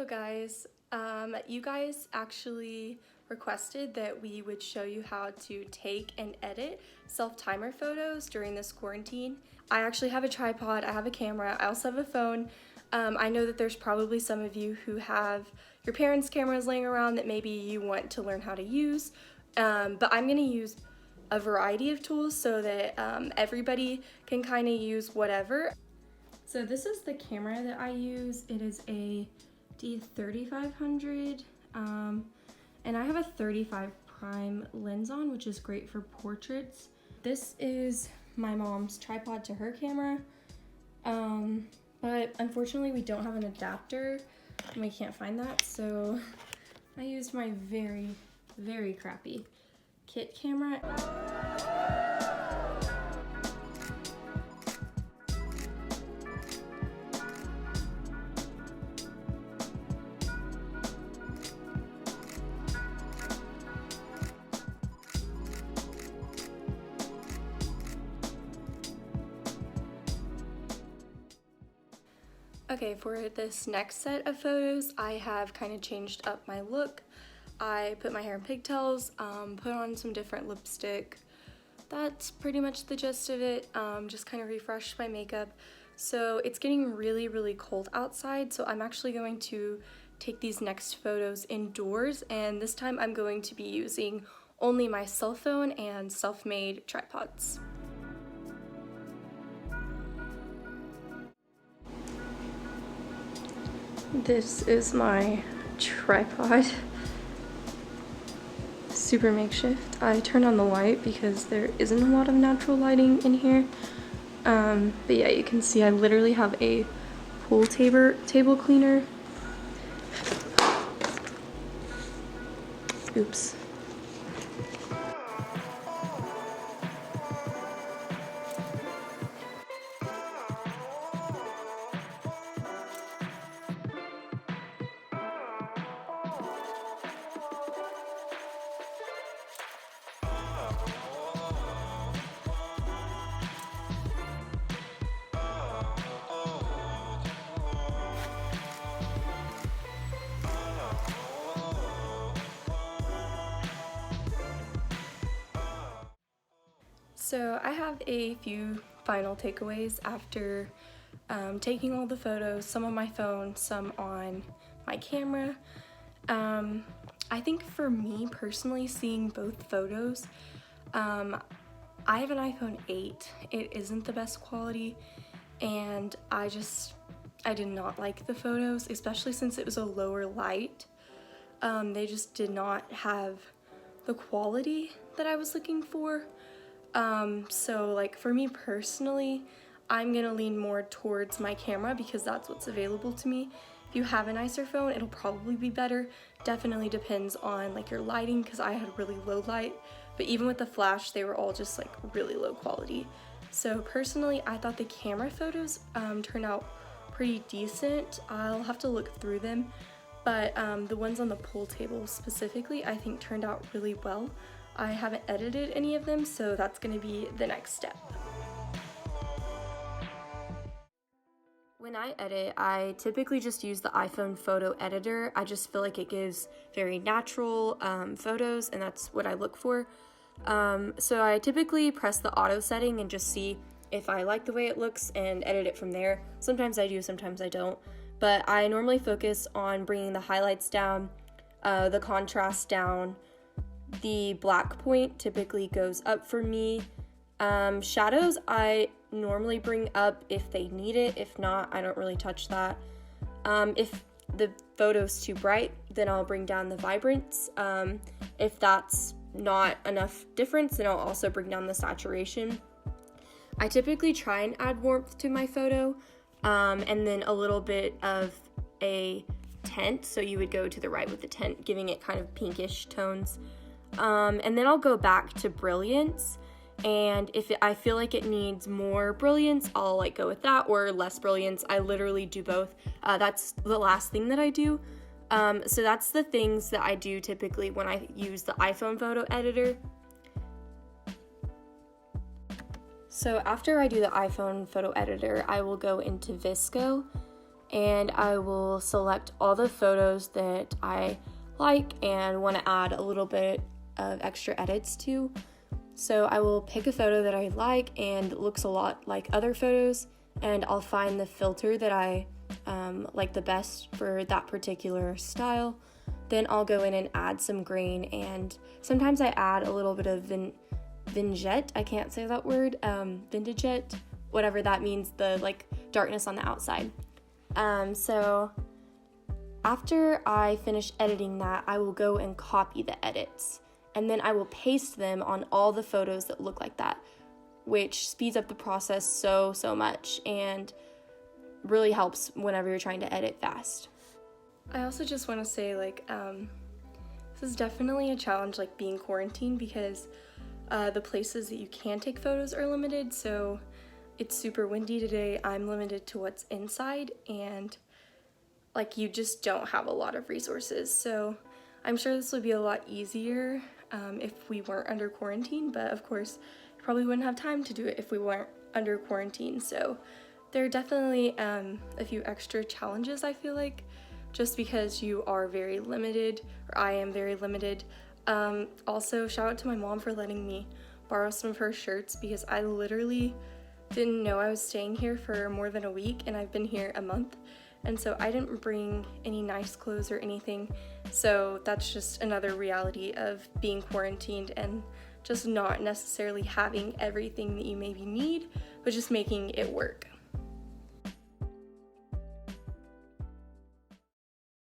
guys, you guys actually requested that we would show you how to take and edit self-timer photos during this quarantine. I actually have a tripod, I have a camera, I also have a phone. I know that there's probably some of you who have your parents' cameras laying around that maybe you want to learn how to use, but I'm going to use a variety of tools so that everybody can kind of use whatever. So this is the camera that I use. It is a D3500, and I have a 35 prime lens on, which is great for portraits. This is my mom's tripod to her camera, but unfortunately we don't have an adapter and we can't find that, so I used my very, very crappy kit camera. Okay, for this next set of photos, I have kind of changed up my look. I put my hair in pigtails, put on some different lipstick. That's pretty much the gist of it. Just kind of refreshed my makeup. So it's getting really, really cold outside, so I'm actually going to take these next photos indoors, and this time I'm going to be using only my cell phone and self-made tripods. This is my tripod, super makeshift. I turned on the light because there isn't a lot of natural lighting in here. But yeah, you can see I literally have a pool table cleaner. Oops. So I have a few final takeaways after taking all the photos, some on my phone, some on my camera. I think for me personally, seeing both photos, I have an iPhone 8. It isn't the best quality, and I did not like the photos, especially since it was a lower light. They just did not have the quality that I was looking for. So like for me personally, I'm gonna lean more towards my camera because that's what's available to me. If you have a nicer phone, it'll probably be better. Definitely depends on like your lighting, because I had really low light, but even with the flash, they were all just like really low quality. So personally, I thought the camera photos turned out pretty decent. I'll have to look through them, but the ones on the pool table specifically, I think turned out really well. I haven't edited any of them, so that's going to be the next step. When I edit, I typically just use the iPhone photo editor. I just feel like it gives very natural photos, and that's what I look for. So I typically press the auto setting and just see if I like the way it looks and edit it from there. Sometimes I do, sometimes I don't. But I normally focus on bringing the highlights down, the contrast down. The black point typically goes up for me. Shadows I normally bring up if they need it. If not, I don't really touch that. If the photo's too bright, then I'll bring down the vibrance. If that's not enough difference, then I'll also bring down the saturation. I typically try and add warmth to my photo, and then a little bit of a tint, so you would go to the right with the tint, giving it kind of pinkish tones. And then I'll go back to brilliance, and if I feel like it needs more brilliance, I'll like go with that, or less brilliance. I literally do both. That's the last thing that I do. So that's the things that I do typically when I use the iPhone photo editor. So after I do the iPhone photo editor, I will go into VSCO. and I will select all the photos that I like and want to add a little bit of extra edits to. So I will pick a photo that I like and looks a lot like other photos, and I'll find the filter that I like the best for that particular style. Then I'll go in and add some grain, and sometimes I add a little bit of vignette, I can't say that word, vintagette, whatever that means, the like darkness on the outside. So after I finish editing that, I will go and copy the edits, and then I will paste them on all the photos that look like that, which speeds up the process so much and really helps whenever you're trying to edit fast. I also just want to say, like, this is definitely a challenge, like being quarantined, because the places that you can take photos are limited. So it's super windy today. I'm limited to what's inside, and like you just don't have a lot of resources. So I'm sure this would be a lot easier if we weren't under quarantine, but of course you probably wouldn't have time to do it if we weren't under quarantine. So there are definitely a few extra challenges, I feel like, just because you are very limited, or I am very limited. Also, shout out to my mom for letting me borrow some of her shirts, because I literally didn't know I was staying here for more than a week, and I've been here a month, and so I didn't bring any nice clothes or anything. So that's just another reality of being quarantined and just not necessarily having everything that you maybe need, but just making it work.